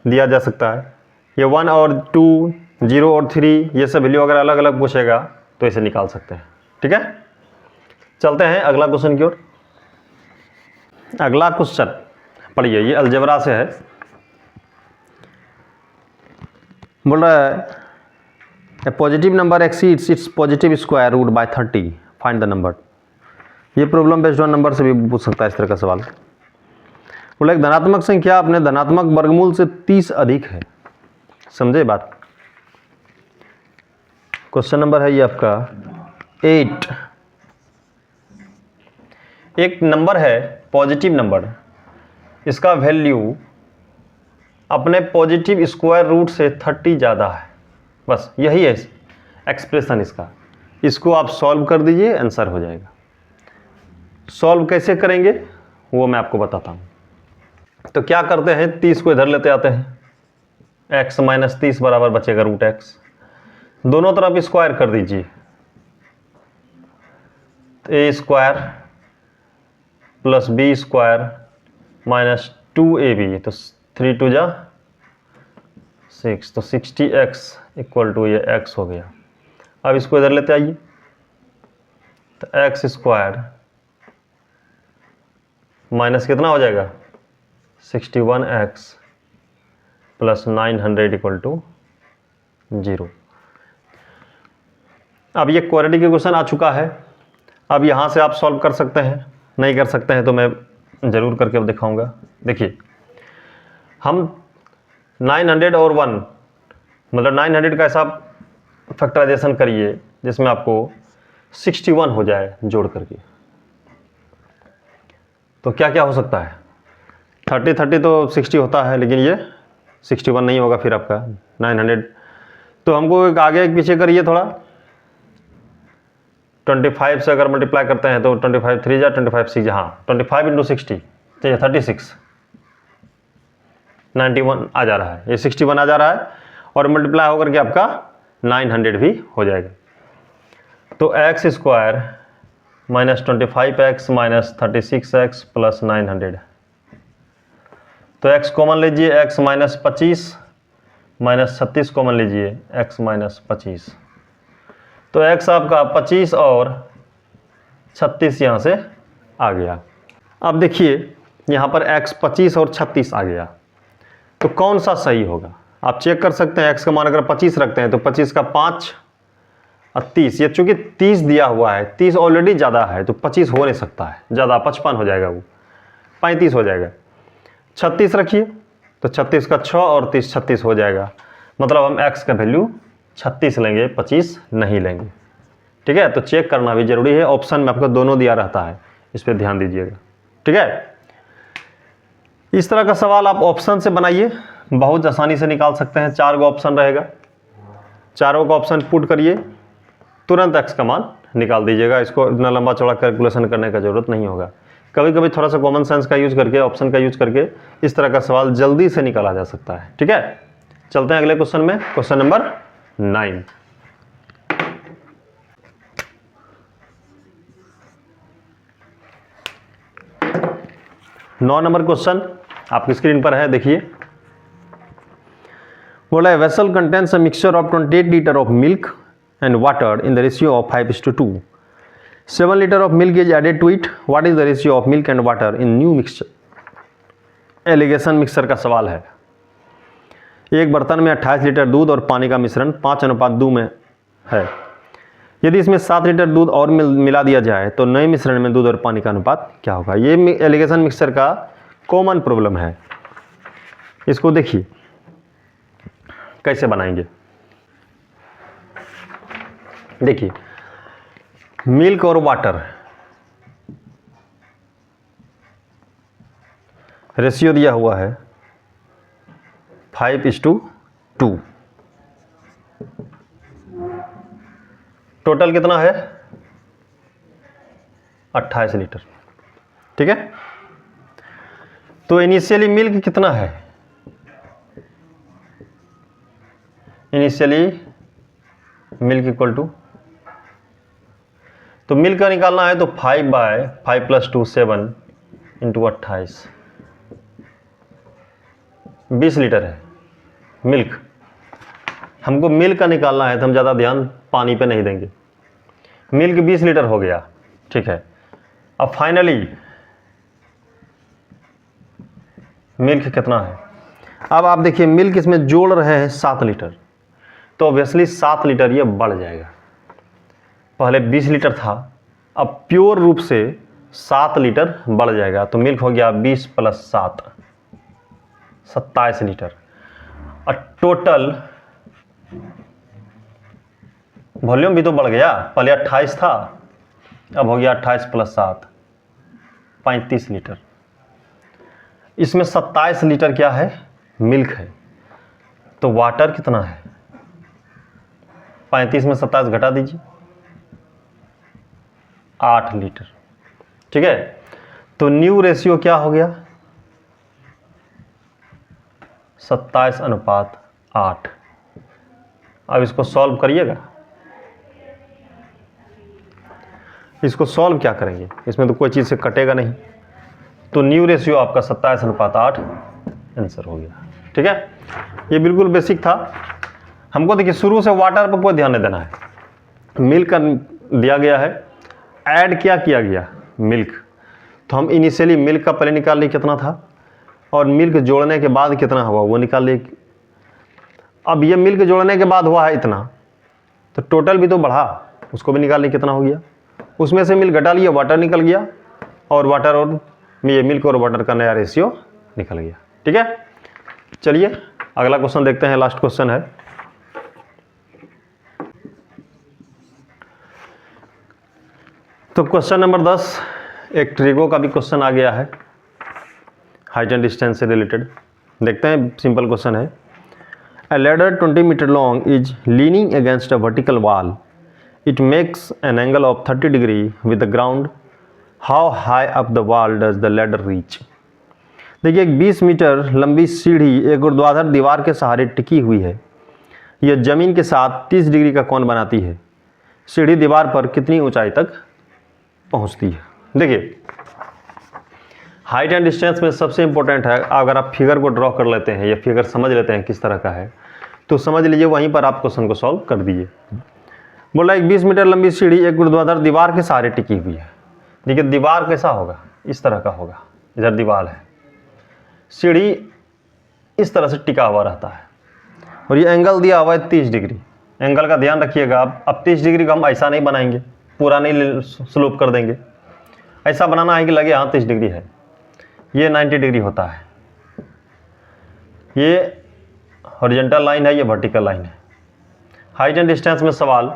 दिया जा सकता है। ये 1 और 2 0 और 3 ये सब वैल्यू अगर अलग अलग पूछेगा तो इसे निकाल सकते हैं। ठीक है, चलते हैं अगला क्वेश्चन की ओर। अगला क्वेश्चन पढ़िए, ये अलजेब्रा से है। बोल रहा है a positive number exceeds its positive square root by 30, find the number. ये प्रॉब्लम बेस्ड ऑन नंबर से भी पूछ सकता है इस तरह का सवाल। बोला एक धनात्मक संख्या अपने धनात्मक वर्गमूल से 30 अधिक है, समझे बात। क्वेश्चन नंबर है ये आपका 8। एक नंबर है पॉजिटिव नंबर, इसका वैल्यू अपने पॉजिटिव स्क्वायर रूट से 30 ज़्यादा है, बस यही है एक्सप्रेशन इसका। इसको आप सॉल्व कर दीजिए, आंसर हो जाएगा। सॉल्व कैसे करेंगे वो मैं आपको बताता हूँ। तो क्या करते हैं, 30 को इधर लेते आते हैं, x माइनस 30 बराबर बचेगा रूट एक्स। दोनों तरफ स्क्वायर कर दीजिए, तो a square plus b square minus 2ab, तो 3 2 जा 6, तो 60x इक्वल टू ये x हो गया। अब इसको इधर लेते आइए, तो एक्स स्क्वायर माइनस कितना हो जाएगा 61x प्लस 900 इक्वल टू 0। अब ये क्वाड्रेटिक इक्वेशन आ चुका है। अब यहाँ से आप सॉल्व कर सकते हैं, नहीं कर सकते हैं तो मैं ज़रूर करके दिखाऊंगा। देखिए हम 900 और 1 मतलब 900 का ऐसा फैक्टराइजेशन करिए जिसमें आपको 61 हो जाए जोड़ करके। तो क्या क्या हो सकता है, 30 30 तो 60 होता है, लेकिन ये 61 नहीं होगा फिर आपका 900। तो हमको एक आगे एक पीछे करिए थोड़ा, 25 से अगर मल्टीप्लाई करते हैं तो 25 3 जा 25 6 हाँ 25 इंटू 60 तो ये 36 91 आ जा रहा है, ये 61 आ जा रहा है और मल्टीप्लाई होकर के आपका 900 भी हो जाएगा। तो x square minus 25x minus 36x plus 900। तो x कॉमन लीजिए, x माइनस 25 माइनस 36 कॉमन लीजिए, x माइनस 25। तो x आपका 25 और 36 यहाँ से आ गया। अब देखिए यहाँ पर x 25 और 36 आ गया, तो कौन सा सही होगा आप चेक कर सकते हैं। x का मान अगर 25 रखते हैं तो 25 का 5 और 30, ये चूंकि 30 दिया हुआ है, 30 ऑलरेडी ज़्यादा है तो 25 हो नहीं सकता है, ज़्यादा 55 हो जाएगा, वो 35 हो जाएगा। 36 रखिए तो 36 का 6 और 30 36 हो जाएगा, मतलब हम x का वैल्यू 36 लेंगे, 25 नहीं लेंगे। ठीक है, तो चेक करना भी जरूरी है। ऑप्शन में आपको दोनों दिया रहता है, इस पर ध्यान दीजिएगा। ठीक है, इस तरह का सवाल आप ऑप्शन से बनाइए, बहुत आसानी से निकाल सकते हैं। 4 गो ऑप्शन रहेगा, चारों का ऑप्शन पुट करिए, तुरंत x का मान निकाल दीजिएगा। इसको इतना लंबा चौड़ा कैलकुलेशन करने का जरूरत नहीं होगा। कभी कभी थोड़ा सा कॉमन सेंस का यूज करके, ऑप्शन का यूज करके इस तरह का सवाल जल्दी से निकाला जा सकता है। ठीक है, चलते हैं अगले क्वेश्चन में, क्वेश्चन नंबर 9। नौ नंबर क्वेश्चन आपकी स्क्रीन पर है, देखिए। बोला है vessel contains a mixture of 28 litre of milk and water in the ratio of 5:2. 7 liter of milk is added to it. What is the ratio of milk and water in new mixture? Alligation mixture का सवाल है। एक बर्तन में 28 लीटर दूध और पानी का मिश्रण 5:2 में है। यदि इसमें 7 लीटर दूध और मिला दिया जाए तो नए मिश्रण में दूध और पानी का अनुपात क्या होगा। ये एलिगेशन मिक्सचर का कॉमन प्रॉब्लम है। इसको देखिए कैसे बनाएंगे। देखिए मिल्क और वाटर रेशियो दिया हुआ है 5:2। टोटल कितना है 28 लीटर। ठीक है, तो इनिशियली मिल्क कितना है, इनिशियली मिल्क इक्वल टू, तो मिल्क का निकालना है तो 5/5 + 2 7 इंटू 28 20 लीटर है मिल्क। हमको मिल्क का निकालना है तो हम ज़्यादा ध्यान पानी पे नहीं देंगे। मिल्क 20 लीटर हो गया। ठीक है, अब फाइनली मिल्क कितना है। अब आप देखिए मिल्क इसमें जोड़ रहे हैं 7 लीटर, तो ऑब्वियसली 7 लीटर ये बढ़ जाएगा। पहले 20 लीटर था, अब प्योर रूप से 7 लीटर बढ़ जाएगा, तो मिल्क हो गया 20 + 7 27 लीटर। और टोटल वॉल्यूम भी तो बढ़ गया, पहले 28 था, अब हो गया 28 + 7 35 लीटर। इसमें 27 लीटर क्या है, मिल्क है। तो वाटर कितना है, 35 में 27 घटा दीजिए, 8 लीटर। ठीक है, तो न्यू रेशियो क्या हो गया 27:8। अब इसको सॉल्व करिएगा। इसको सॉल्व क्या करेंगे, इसमें तो कोई चीज़ से कटेगा नहीं, तो न्यू रेशियो आपका 27:8 आंसर हो गया। ठीक है, ये बिल्कुल बेसिक था। हमको देखिए शुरू से वाटर पर कोई ध्यान नहीं देना है। मिल्क का दिया गया है, ऐड क्या किया गया, मिल्क, तो हम इनिशियली मिल्क का पहले निकाल लिए कितना था, और मिल्क जोड़ने के बाद कितना हुआ वो निकाल लिए। अब ये मिल्क जोड़ने के बाद हुआ है इतना, तो टोटल भी तो बढ़ा, उसको भी निकाल लिए कितना हो गया। उसमें से मिल्क घटा लिया, वाटर निकल गया, और वाटर और ये मिल्क और वाटर का नया रेशियो निकल गया। ठीक है, चलिए अगला क्वेश्चन देखते हैं। लास्ट क्वेश्चन है, तो क्वेश्चन नंबर 10 एक ट्रिगो का भी क्वेश्चन आ गया है, हाइट एंड डिस्टेंस से रिलेटेड। देखते हैं, सिंपल क्वेश्चन है। A ladder 20 meter long is leaning against a vertical wall. It makes an angle of 30 degree with the ground. How high up the wall does the ladder reach? देखिए, एक 20 मीटर लंबी सीढ़ी एक ऊर्ध्वाधर दीवार के सहारे टिकी हुई है। यह जमीन के साथ 30 डिग्री का कोण बनाती है। सीढ़ी दीवार पर कितनी ऊंचाई तक पहुंचती है? देखिए, हाइट एंड डिस्टेंस में सबसे इंपॉर्टेंट है, अगर आप फिगर को ड्रॉ कर लेते हैं या फिगर समझ लेते हैं किस तरह का है, तो समझ लीजिए वहीं पर आप क्वेश्चन को सॉल्व कर दीजिए। बोला एक 20 मीटर लंबी सीढ़ी एक ऊर्ध्वाधर दीवार के सहारे टिकी हुई है। देखिए, दीवार कैसा होगा, इस तरह का होगा, इधर दीवार है, सीढ़ी इस तरह से टिका हुआ रहता है, और ये एंगल दिया हुआ है 30 डिग्री। एंगल का ध्यान रखिएगा आप, अब 30 डिग्री को हम ऐसा नहीं बनाएंगे, पूरा नहीं स्लोप कर देंगे, ऐसा बनाना है कि लगे हाँ 30 डिग्री है। ये 90 डिग्री होता है, ये हॉरिजॉन्टल लाइन है, ये वर्टिकल लाइन है। हाइट एंड डिस्टेंस में सवाल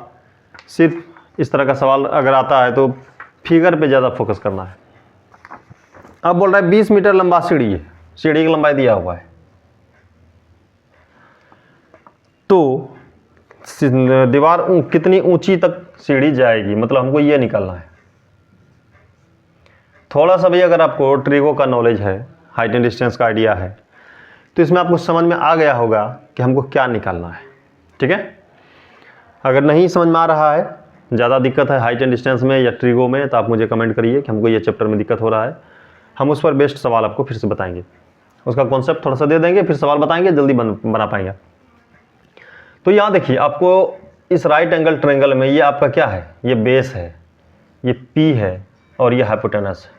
सिर्फ इस तरह का सवाल अगर आता है तो फिगर पे ज़्यादा फोकस करना है। अब बोल रहा है 20 मीटर लंबा सीढ़ी है, सीढ़ी की लंबाई दिया हुआ है, तो दीवार कितनी ऊंची तक सीढ़ी जाएगी, मतलब हमको ये निकालना है। थोड़ा सा भी अगर आपको ट्रिगो का नॉलेज है, हाइट एंड डिस्टेंस का आइडिया है, तो इसमें आपको समझ में आ गया होगा कि हमको क्या निकालना है। ठीक है, अगर नहीं समझ में आ रहा है, ज़्यादा दिक्कत है हाइट एंड डिस्टेंस में या ट्रिगो में, तो आप मुझे कमेंट करिए कि हमको ये चैप्टर में दिक्कत हो रहा है, हम उस पर बेस्ट सवाल आपको फिर से बताएंगे, उसका कॉन्सेप्ट थोड़ा सा दे देंगे, फिर सवाल बताएंगे, जल्दी बना पाएंगे। तो यहाँ देखिए, आपको इस राइट एंगल ट्रायंगल में ये आपका क्या है, ये बेस है, ये पी है, और ये हाइपोटेनस है।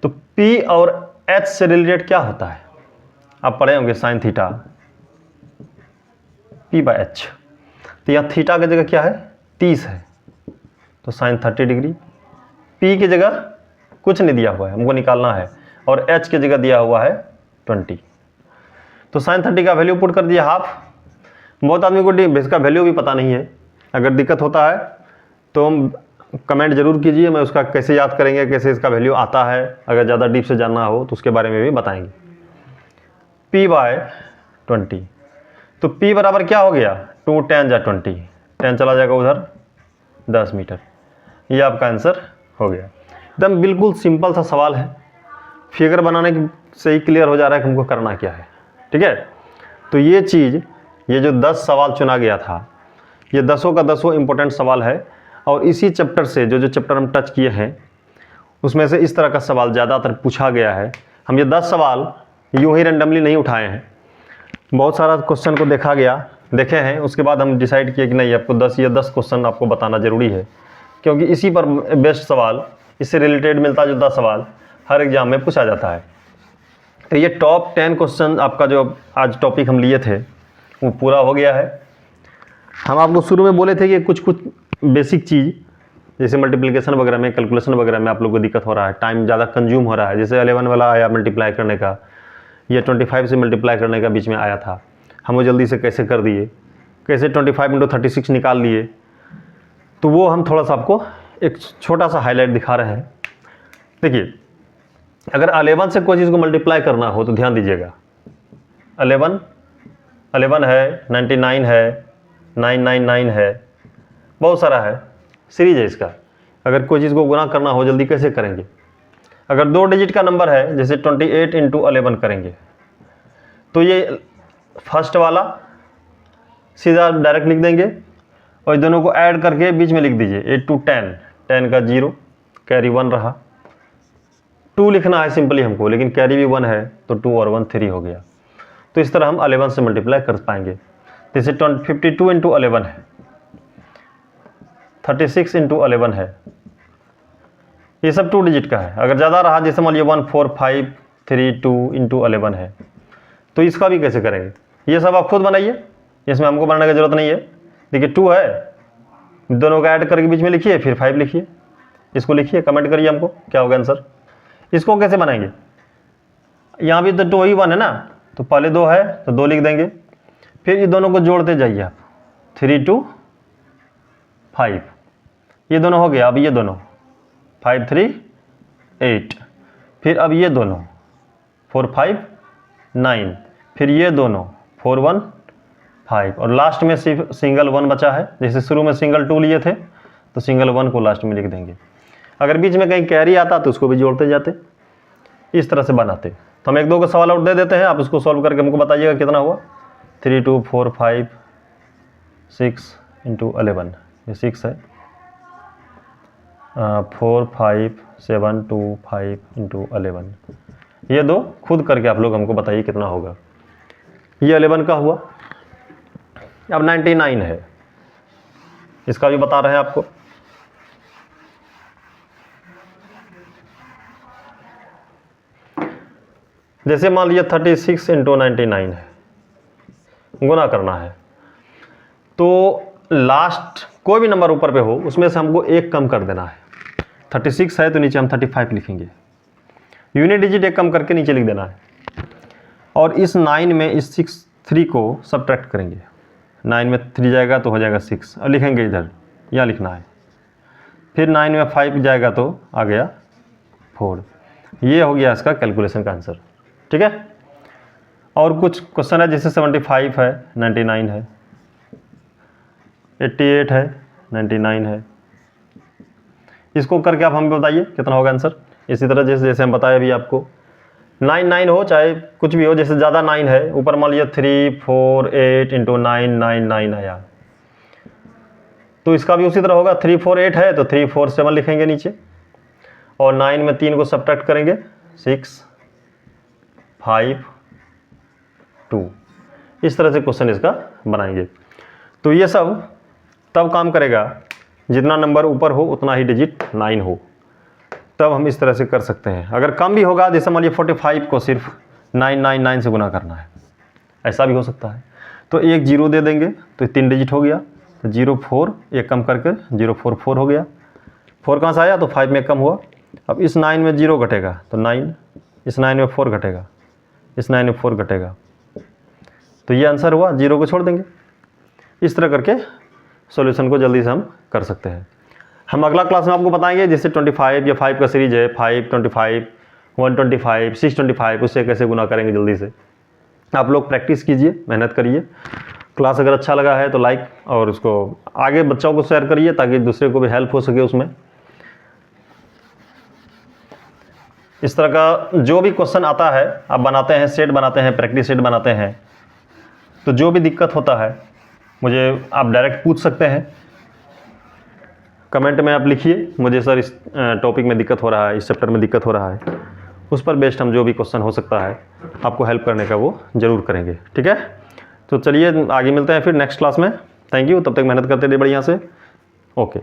तो P और H से रिलेटेड क्या होता है, आप पढ़े होंगे साइन थीटा P/H। तो यहाँ थीटा की जगह क्या है, 30 है, तो साइन 30 डिग्री। P की जगह कुछ नहीं दिया हुआ है, हमको निकालना है, और H की जगह दिया हुआ है 20। तो साइन 30 का वैल्यू पुट कर दिया हाफ। बहुत आदमी को इसका वैल्यू भी पता नहीं है, अगर दिक्कत होता है तो हम कमेंट जरूर कीजिए, मैं उसका कैसे याद करेंगे, कैसे इसका वैल्यू आता है, अगर ज़्यादा डीप से जानना हो तो उसके बारे में भी बताएंगे। P/20, तो P बराबर क्या हो गया, 2 10 जा 20, 10 चला जाएगा उधर 10 मीटर। ये आपका आंसर हो गया। एकदम बिल्कुल सिंपल सा सवाल है, फिगर बनाने से ही क्लियर हो जा रहा है कि हमको करना क्या है। ठीक है, तो ये चीज़, ये जो 10 सवाल चुना गया था, ये 10 का 10 इंपॉर्टेंट सवाल है, और इसी चैप्टर से जो चैप्टर हम टच किए हैं उसमें से इस तरह का सवाल ज़्यादातर पूछा गया है। हम ये 10 सवाल यूँ ही रैंडमली नहीं उठाए हैं, बहुत सारा क्वेश्चन को देखे हैं, उसके बाद हम डिसाइड किए कि नहीं, आपको 10 क्वेश्चन आपको बताना ज़रूरी है, क्योंकि इसी पर बेस्ट सवाल, इससे रिलेटेड मिलता जुलता सवाल हर एग्जाम में पूछा जाता है। तो ये टॉप 10 क्वेश्चन आपका जो आज टॉपिक हम लिए थे वो पूरा हो गया है। हम आपको शुरू में बोले थे कि कुछ बेसिक चीज़ जैसे मल्टीप्लिकेशन वगैरह में, कैलकुलेशन वगैरह में आप लोगों को दिक्कत हो रहा है, टाइम ज़्यादा कंज्यूम हो रहा है। जैसे 11 वाला आया मल्टीप्लाई करने का, या 25 से मल्टीप्लाई करने का बीच में आया था, हम वो जल्दी से कैसे कर दिए, कैसे 25 × 36 निकाल लिए, तो वो हम थोड़ा सा आपको एक छोटा सा हाईलाइट दिखा रहे हैं। देखिए, अगर 11 से कोई चीज़ को मल्टीप्लाई करना हो तो ध्यान दीजिएगा, 11 है, 99 है, 999 है, बहुत सारा है, सीरीज है इसका। अगर कोई चीज़ को गुना करना हो जल्दी कैसे करेंगे, अगर 2 डिजिट का नंबर है, जैसे 28 × 11 करेंगे तो ये फर्स्ट वाला सीधा डायरेक्ट लिख देंगे और दोनों को ऐड करके बीच में लिख दीजिए 8 to 10, 10 का 0, कैरी 1 रहा, 2 लिखना है सिंपली हमको, लेकिन कैरी भी 1 है तो 2 और 1 3 हो गया। तो इस तरह हम 11 से मल्टीप्लाई कर पाएंगे। जैसे 52 इंटू 11 है, 36 इंटू 11 है, ये सब 2 डिजिट का है। अगर ज़्यादा रहा जैसे मान लीजिए 1 4 5 3 2 इंटू 11 है, तो इसका भी कैसे करेंगे, ये सब आप खुद बनाइए, इसमें हमको बनाने की जरूरत नहीं है। देखिए 2 है, दोनों का ऐड करके बीच में लिखिए, फिर 5 लिखिए, इसको लिखिए, कमेंट करिए हमको क्या होगा आंसर। इसको कैसे बनाएंगे, यहाँ भी तो 2 ही 1 है ना, तो पहले 2 है तो 2 लिख देंगे, फिर ये दोनों को जोड़ते जाइए आप, 3 2 5, ये दोनों हो गया। अब ये दोनों 5 3 8, फिर अब ये दोनों 4 5 9, फिर ये दोनों 4 1 5, और लास्ट में सिर्फ सिंगल 1 बचा है। जैसे शुरू में सिंगल 2 लिए थे तो सिंगल 1 को लास्ट में लिख देंगे। अगर बीच में कहीं कैरी आता तो उसको भी जोड़ते जाते, इस तरह से बनाते। तो हम 1 2 का सवाल आउट दे देते हैं, आप उसको सॉल्व करके हमको बताइएगा कितना हुआ। 3 2 4 5 6 इंटू 11, ये 6 है, 4 5 7 2 5 इंटू 11, ये 2 खुद करके आप लोग हमको बताइए कितना होगा। ये 11 का हुआ। अब 99 है, इसका भी बता रहे हैं आपको। जैसे मान लीजिए 36 इंटू 99 है, गुना करना है, तो लास्ट कोई भी नंबर ऊपर पे हो उसमें से हमको 1 कम कर देना है। 36 है तो नीचे हम 35 लिखेंगे, यूनिट डिजिट 1 कम करके नीचे लिख देना है, और इस 9 में इस 3 को सब्ट्रैक्ट करेंगे। 9 में 3 जाएगा तो हो जाएगा 6, और लिखेंगे इधर, यहाँ लिखना है। फिर 9 में 5 जाएगा तो आ गया 4। ये हो गया इसका कैलकुलेशन का आंसर, ठीक है। और कुछ क्वेश्चन है जैसे 75 है, 99 है, 88 है, 99 है, इसको करके आप हमें बताइए कितना होगा आंसर। इसी तरह जैसे जैसे हम बताए अभी आपको, 9 9 हो चाहे कुछ भी हो, जैसे ज़्यादा 9 है, ऊपर मान लीजिए 3 4 8 इंटू 9 9 9 आया, तो इसका भी उसी तरह होगा। 3 4 8 है तो 3 4 7 लिखेंगे नीचे, और 9 में 3 को सब्ट्रैक्ट करेंगे, 6 5 2, इस तरह से क्वेश्चन इसका बनाएंगे। तो ये सब तब काम करेगा जितना नंबर ऊपर हो उतना ही डिजिट 9 हो, तब हम इस तरह से कर सकते हैं। अगर कम भी होगा, जैसे मान लीजिए 45 को सिर्फ 999 से गुना करना है, ऐसा भी हो सकता है, तो एक 0 दे देंगे तो 3 डिजिट हो गया, तो 0 4, एक कम करके 0 4 4 हो गया। 4 कहाँ से आया तो 5 में कम हुआ। अब इस 9 में 0 घटेगा तो 9, इस 9 में 4 घटेगा, इस 9 में 4 घटेगा, तो ये आंसर हुआ। 0 को छोड़ देंगे। इस तरह करके सॉल्यूशन को जल्दी से हम कर सकते हैं। हम अगला क्लास में आपको बताएंगे जैसे 25 या 5 का सीरीज है, 5 25 125 625, उससे कैसे गुना करेंगे जल्दी से। आप लोग प्रैक्टिस कीजिए, मेहनत करिए। क्लास अगर अच्छा लगा है तो लाइक और उसको आगे बच्चों को शेयर करिए ताकि दूसरे को भी हेल्प हो सके उसमें। इस तरह का जो भी क्वेश्चन आता है आप बनाते हैं, सेट बनाते हैं, प्रैक्टिस सेट बनाते हैं, तो जो भी दिक्कत होता है मुझे आप डायरेक्ट पूछ सकते हैं। कमेंट में आप लिखिए मुझे सर इस टॉपिक में दिक्कत हो रहा है, इस चैप्टर में दिक्कत हो रहा है, उस पर बेस्ड हम जो भी क्वेश्चन हो सकता है आपको हेल्प करने का वो ज़रूर करेंगे, ठीक है। तो चलिए आगे मिलते हैं फिर नेक्स्ट क्लास में। थैंक यू, तब तक मेहनत करते रहिए बढ़िया से। ओके।